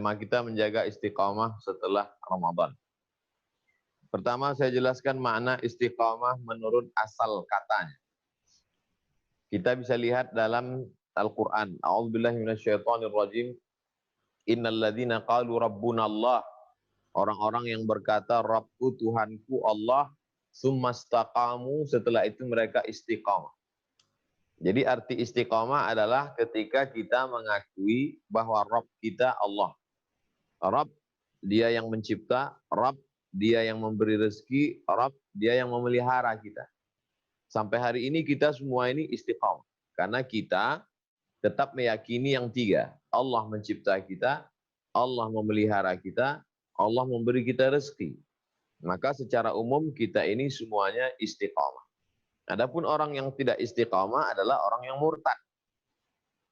Tema kita menjaga istiqamah setelah Ramadan. Pertama saya jelaskan makna istiqamah menurut asal katanya. Kita bisa lihat dalam Al-Quran. A'udzubillahi minasyaitonirrajim. Innal ladzina qalu rabbuna Allah. Orang-orang yang berkata Rabbku Tuhanku Allah, summastaqamu, setelah itu mereka istiqamah. Jadi arti istiqamah adalah ketika kita mengakui bahwa Rabb kita Allah. Rabb, dia yang mencipta, Rabb, dia yang memberi rezeki, Rabb, dia yang memelihara kita. Sampai hari ini kita semua ini istiqamah. Karena kita tetap meyakini yang tiga. Allah mencipta kita, Allah memelihara kita, Allah memberi kita rezeki. Maka secara umum kita ini semuanya istiqamah. Adapun orang yang tidak istiqamah adalah orang yang murtad.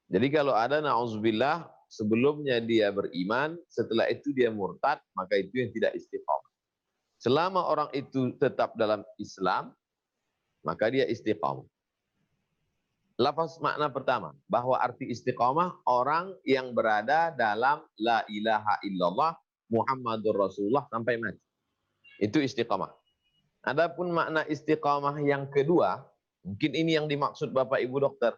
Jadi kalau ada na'udzubillah, sebelumnya dia beriman, setelah itu dia murtad, maka itu yang tidak istiqamah. Selama orang itu tetap dalam Islam, maka dia istiqamah. Lafaz makna pertama, bahwa arti istiqamah orang yang berada dalam la ilaha illallah Muhammadur Rasulullah sampai mati. Itu istiqamah. Adapun makna istiqamah yang kedua, mungkin ini yang dimaksud Bapak Ibu dokter.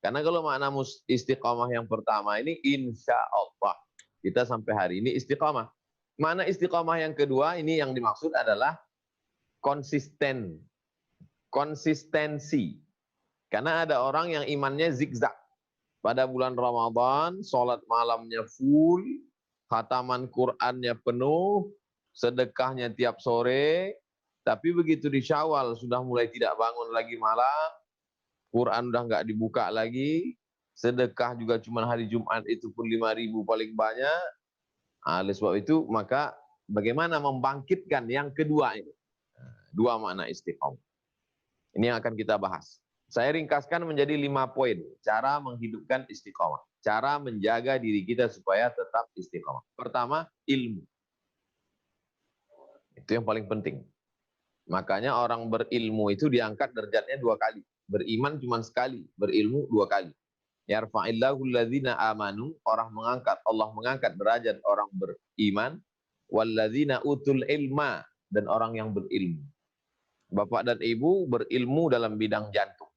Karena kalau makna istiqamah yang pertama ini insya Allah kita sampai hari ini istiqamah. Makna istiqamah yang kedua ini yang dimaksud adalah konsistensi. Karena ada orang yang imannya zigzag. Pada bulan Ramadan, sholat malamnya full, khataman Qur'annya penuh, sedekahnya tiap sore, tapi begitu di Syawal sudah mulai tidak bangun lagi malam, Quran udah nggak dibuka lagi, sedekah juga cuma hari Jumat itu pun 5.000 paling banyak. Oleh sebab itu, maka bagaimana membangkitkan yang kedua ini? Dua makna istiqamah. Ini yang akan kita bahas. Saya ringkaskan menjadi 5 poin, cara menghidupkan istiqamah. Cara menjaga diri kita supaya tetap istiqamah. Pertama, ilmu. Itu yang paling penting. Makanya orang berilmu itu diangkat derajatnya 2 kali. Beriman cuma sekali, berilmu 2 kali. Yarfa'illahu alladzina amanu, Allah mengangkat derajat orang beriman, walladzina utul ilma, dan orang yang berilmu. Bapak dan Ibu berilmu dalam bidang jantung.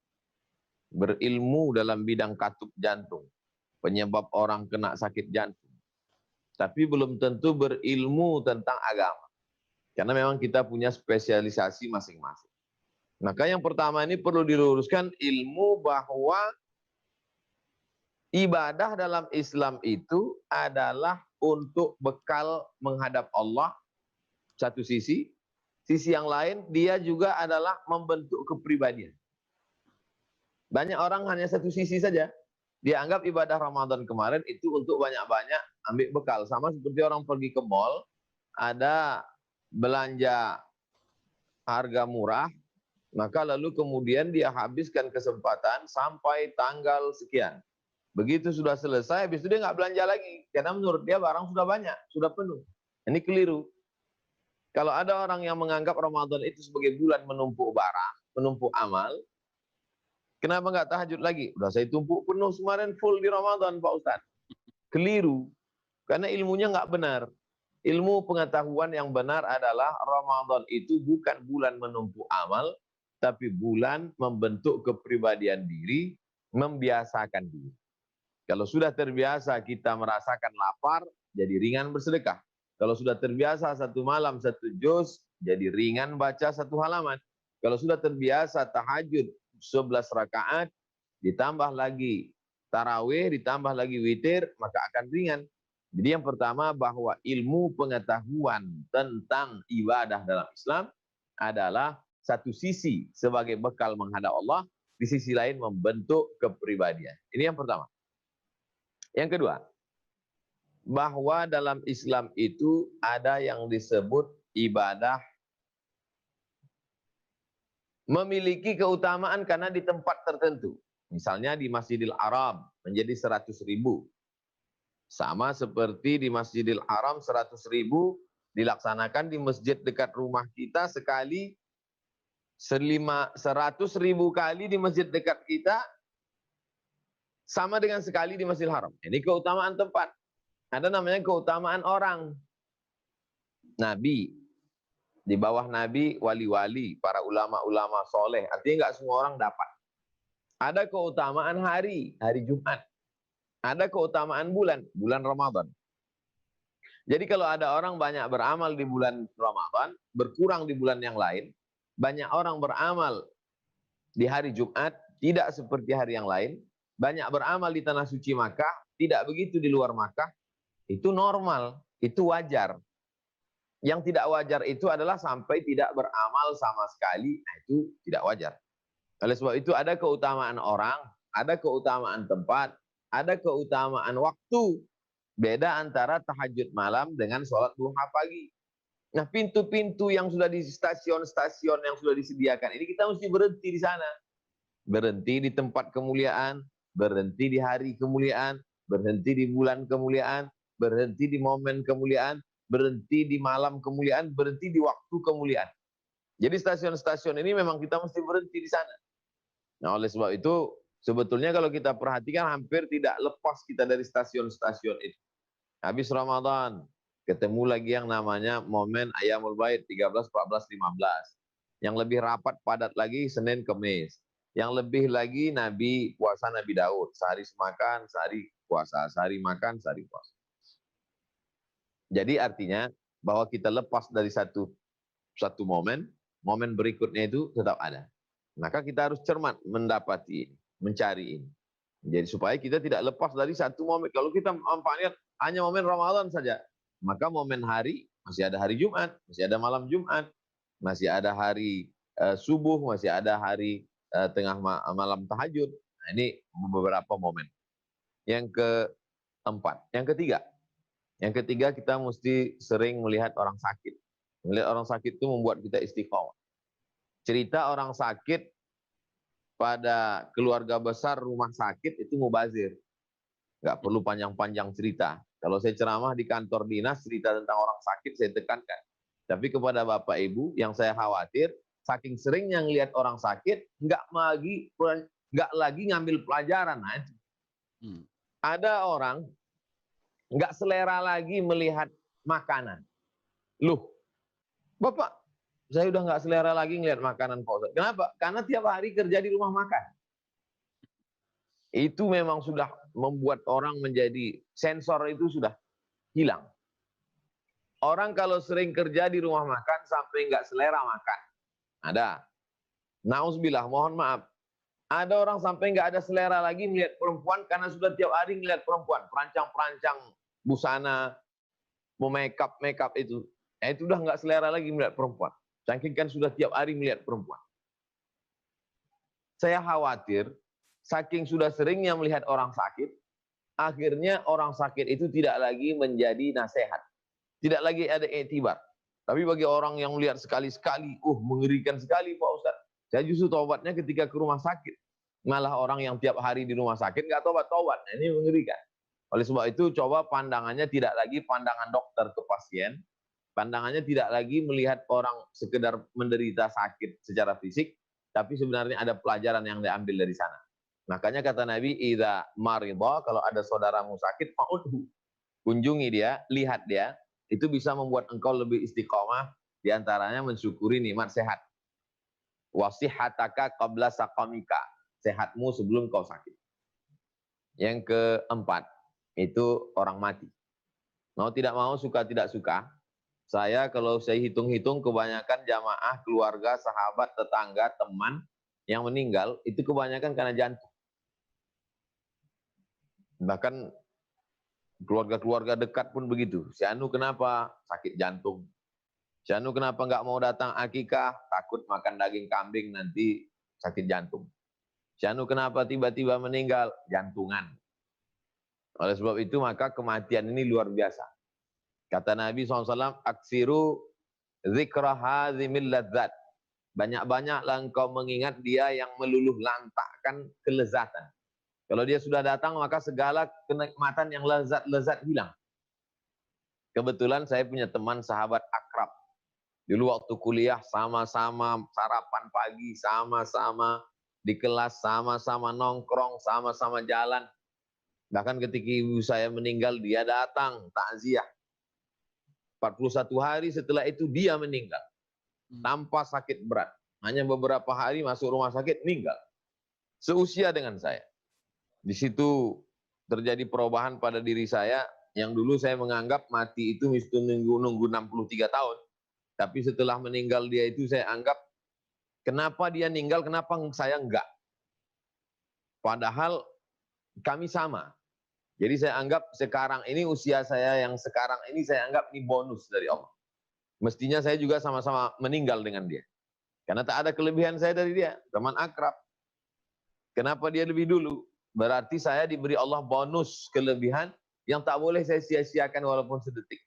Berilmu dalam bidang katup jantung. Penyebab orang kena sakit jantung. Tapi belum tentu berilmu tentang agama. Karena memang kita punya spesialisasi masing-masing. Maka yang pertama ini perlu diluruskan ilmu bahwa ibadah dalam Islam itu adalah untuk bekal menghadap Allah, satu sisi. Sisi yang lain, dia juga adalah membentuk kepribadian. Banyak orang hanya satu sisi saja. Dia anggap ibadah Ramadan kemarin itu untuk banyak-banyak ambil bekal. Sama seperti orang pergi ke mall, ada belanja harga murah, maka lalu kemudian dia habiskan kesempatan sampai tanggal sekian. Begitu sudah selesai, habis itu dia nggak belanja lagi. Karena menurut dia barang sudah banyak, sudah penuh. Ini keliru. Kalau ada orang yang menganggap Ramadan itu sebagai bulan menumpuk barang, menumpuk amal, kenapa nggak tahajud lagi? Udah saya tumpuk penuh kemarin full di Ramadan Pak Ustadz. Keliru. Karena ilmunya nggak benar. Ilmu pengetahuan yang benar adalah Ramadan itu bukan bulan menumpuk amal, tapi bulan membentuk kepribadian diri, membiasakan diri. Kalau sudah terbiasa kita merasakan lapar, jadi ringan bersedekah. Kalau sudah terbiasa satu malam satu juz, jadi ringan baca satu halaman. Kalau sudah terbiasa tahajud 11 rakaat, ditambah lagi tarawih, ditambah lagi witir, maka akan ringan. Jadi yang pertama bahwa ilmu pengetahuan tentang ibadah dalam Islam adalah satu sisi sebagai bekal menghadap Allah, di sisi lain membentuk kepribadian. Ini yang pertama. Yang kedua, bahwa dalam Islam itu ada yang disebut ibadah memiliki keutamaan karena di tempat tertentu. Misalnya di Masjidil Haram menjadi 100.000. Sama seperti di Masjidil Haram 100.000 dilaksanakan di masjid dekat rumah kita sekali 100.000 kali di masjid dekat kita sama dengan sekali di Masjidil Haram. Ini keutamaan tempat. Ada namanya keutamaan orang. Nabi, di bawah Nabi, wali-wali, para ulama-ulama soleh. Artinya nggak semua orang dapat. Ada keutamaan hari, hari Jumat. Ada keutamaan bulan, bulan Ramadan. Jadi kalau ada orang banyak beramal di bulan Ramadan, berkurang di bulan yang lain, banyak orang beramal di hari Jumat, tidak seperti hari yang lain, banyak beramal di tanah suci Makkah, tidak begitu di luar Makkah, itu normal, itu wajar. Yang tidak wajar itu adalah sampai tidak beramal sama sekali, nah itu tidak wajar. Oleh sebab itu ada keutamaan orang, ada keutamaan tempat, ada keutamaan waktu. Beda antara tahajud malam dengan sholat duha pagi. Nah, pintu-pintu yang sudah di stasiun-stasiun yang sudah disediakan ini kita mesti berhenti di sana. Berhenti di tempat kemuliaan, berhenti di hari kemuliaan, berhenti di bulan kemuliaan, berhenti di momen kemuliaan, berhenti di malam kemuliaan, berhenti di waktu kemuliaan. Jadi stasiun-stasiun ini memang kita mesti berhenti di sana. Nah, oleh sebab itu sebetulnya kalau kita perhatikan hampir tidak lepas kita dari stasiun-stasiun itu. Habis Ramadan, ketemu lagi yang namanya momen Ayamul Bait 13, 14, 15. Yang lebih rapat padat lagi Senin Kemis. Yang lebih lagi Nabi puasa Nabi Daud, sehari makan, sehari puasa, sehari makan, sehari puasa. Jadi artinya bahwa kita lepas dari satu momen, momen berikutnya itu tetap ada. Maka kita harus cermat mendapati, mencari ini. Jadi supaya kita tidak lepas dari satu momen. Kalau kita manfaatkan hanya momen Ramadan saja, maka momen hari masih ada hari Jumat, masih ada malam Jumat, masih ada hari subuh, masih ada hari tengah malam tahajud. Nah, ini beberapa momen. Yang keempat, yang ketiga kita mesti sering melihat orang sakit. Melihat orang sakit itu membuat kita istiqomah. Cerita orang sakit pada keluarga besar rumah sakit itu mubazir. Nggak perlu panjang-panjang cerita. Kalau saya ceramah di kantor dinas, cerita tentang orang sakit saya tekankan. Tapi kepada Bapak Ibu, yang saya khawatir, saking seringnya ngelihat orang sakit, nggak lagi ngambil pelajaran. Nah, ada orang nggak selera lagi melihat makanan. Loh, Bapak, saya udah nggak selera lagi ngelihat makanan Pak Ustadz. Kenapa? Karena tiap hari kerja di rumah makan. Itu memang sudah membuat orang menjadi sensor itu sudah hilang. Orang kalau sering kerja di rumah makan sampai nggak selera makan. Ada. Nauzubillah, mohon maaf. Ada orang sampai nggak ada selera lagi melihat perempuan karena sudah tiap hari melihat perempuan. Perancang-perancang busana, mau make up itu. Nah, itu udah nggak selera lagi melihat perempuan. Saking kan sudah tiap hari melihat perempuan. Saya khawatir, saking sudah seringnya melihat orang sakit, akhirnya orang sakit itu tidak lagi menjadi nasihat. Tidak lagi ada etibar. Tapi bagi orang yang melihat sekali-sekali, mengerikan sekali Pak Ustadz. Saya justru tobatnya ketika ke rumah sakit. Malah orang yang tiap hari di rumah sakit nggak tobat-tobat. Nah, ini mengerikan. Oleh sebab itu, coba pandangannya tidak lagi pandangan dokter ke pasien. Pandangannya tidak lagi melihat orang sekedar menderita sakit secara fisik, tapi sebenarnya ada pelajaran yang diambil dari sana. Makanya kata Nabi, idza maridha, kalau ada saudaramu sakit, fa'udhu. Kunjungi dia, lihat dia, itu bisa membuat engkau lebih istiqomah, diantaranya mensyukuri nikmat sehat. Wasihataka qabla saqamika, sehatmu sebelum kau sakit. Yang keempat, itu orang mati. Mau tidak mau, suka tidak suka, saya kalau saya hitung-hitung kebanyakan jamaah, keluarga, sahabat, tetangga, teman yang meninggal itu kebanyakan karena jantung. Bahkan keluarga-keluarga dekat pun begitu. Si Anu kenapa? Sakit jantung. Si Anu kenapa nggak mau datang akikah? Takut makan daging kambing nanti sakit jantung. Si Anu kenapa tiba-tiba meninggal? Jantungan. Oleh sebab itu maka kematian ini luar biasa. Kata Nabi SAW, aksiru zikra hazimil ladzat. Banyak-banyaklah engkau mengingat dia yang meluluh lantakkan kelezatan. Kalau dia sudah datang, maka segala kenikmatan yang lezat-lezat hilang. Kebetulan saya punya teman sahabat akrab. Dulu waktu kuliah sama-sama sarapan pagi, sama-sama di kelas, sama-sama nongkrong, sama-sama jalan. Bahkan ketika ibu saya meninggal, dia datang takziah. 41 hari setelah itu dia meninggal. Tanpa sakit berat. Hanya beberapa hari masuk rumah sakit, meninggal. Seusia dengan saya. Di situ terjadi perubahan pada diri saya, yang dulu saya menganggap mati itu mesti nunggu 63 tahun. Tapi setelah meninggal dia itu saya anggap, kenapa dia meninggal, kenapa saya enggak? Padahal kami sama. Jadi saya anggap sekarang ini, usia saya yang sekarang ini, saya anggap ini bonus dari Allah. Mestinya saya juga sama-sama meninggal dengan dia. Karena tak ada kelebihan saya dari dia, teman akrab. Kenapa dia lebih dulu? Berarti saya diberi Allah bonus kelebihan yang tak boleh saya sia-siakan walaupun sedetik.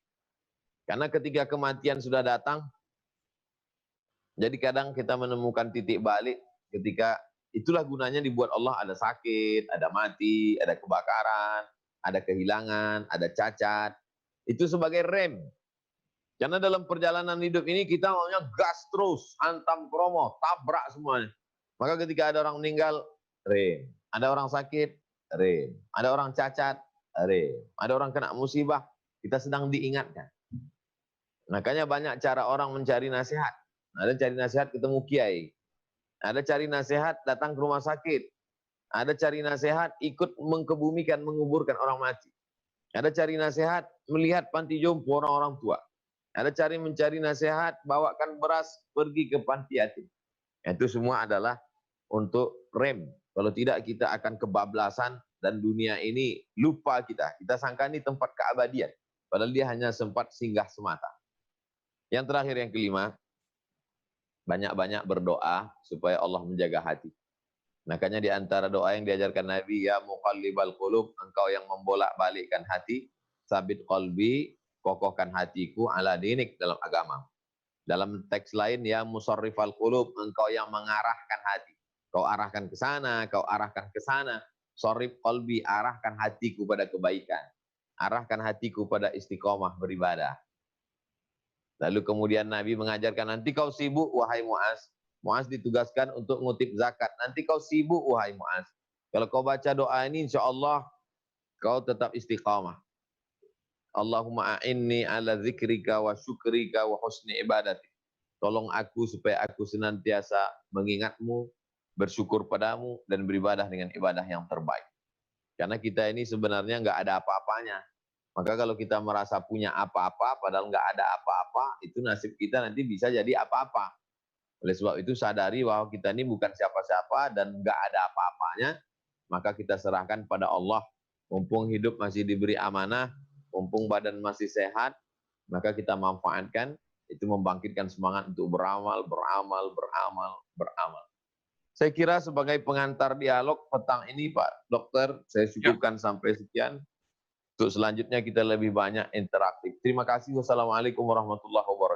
Karena ketika kematian sudah datang, jadi kadang kita menemukan titik balik ketika itulah gunanya dibuat Allah, ada sakit, ada mati, ada kebakaran, ada kehilangan, ada cacat. Itu sebagai rem. Karena dalam perjalanan hidup ini kita maunya gas terus, hantam kromo, tabrak semuanya. Maka ketika ada orang meninggal, rem. Ada orang sakit, rem. Ada orang cacat, rem. Ada orang kena musibah, kita sedang diingatkan. Makanya banyak cara orang mencari nasihat. Ada cari nasihat ketemu kiai. Ada cari nasihat datang ke rumah sakit. Ada cari nasihat ikut mengkebumikan, menguburkan orang mati. Ada cari nasihat melihat panti jompo orang-orang tua. Ada mencari nasihat, bawakan beras, pergi ke panti yatim. Itu semua adalah untuk rem. Kalau tidak kita akan kebablasan dan dunia ini lupa kita. Kita sangka ini tempat keabadian. Padahal dia hanya sempat singgah semata. Yang terakhir, yang kelima, banyak-banyak berdoa supaya Allah menjaga hati. Makanya di antara doa yang diajarkan Nabi, ya muqallibal qulub, engkau yang membolak-balikkan hati, sabit qalbi, kokohkan hatiku ala dinik, dalam agama. Dalam teks lain, ya musarrifal qulub, engkau yang mengarahkan hati. Kau arahkan ke sana, kau arahkan ke sana. Sarrif qalbi, arahkan hatiku pada kebaikan. Arahkan hatiku pada istiqomah beribadah. Lalu kemudian Nabi mengajarkan, nanti kau sibuk wahai Muaz. Muaz ditugaskan untuk ngutip zakat. Nanti kau sibuk wahai Muaz. Kalau kau baca doa ini, insya Allah kau tetap istiqamah. Allahumma a'inni ala zikrika wa syukrika wa husni ibadati. Tolong aku supaya aku senantiasa mengingatmu, bersyukur padamu, dan beribadah dengan ibadah yang terbaik. Karena kita ini sebenarnya nggak ada apa-apanya. Maka kalau kita merasa punya apa-apa, padahal nggak ada apa-apa, itu nasib kita nanti bisa jadi apa-apa. Oleh sebab itu sadari bahwa kita ini bukan siapa-siapa dan nggak ada apa-apanya, maka kita serahkan pada Allah. Mumpung hidup masih diberi amanah, mumpung badan masih sehat, maka kita manfaatkan, itu membangkitkan semangat untuk beramal, beramal, beramal, beramal. Saya kira sebagai pengantar dialog petang ini Pak Dokter, saya cukupkan sampai sekian. Untuk selanjutnya kita lebih banyak interaktif. Terima kasih. Wassalamualaikum warahmatullahi wabarakatuh.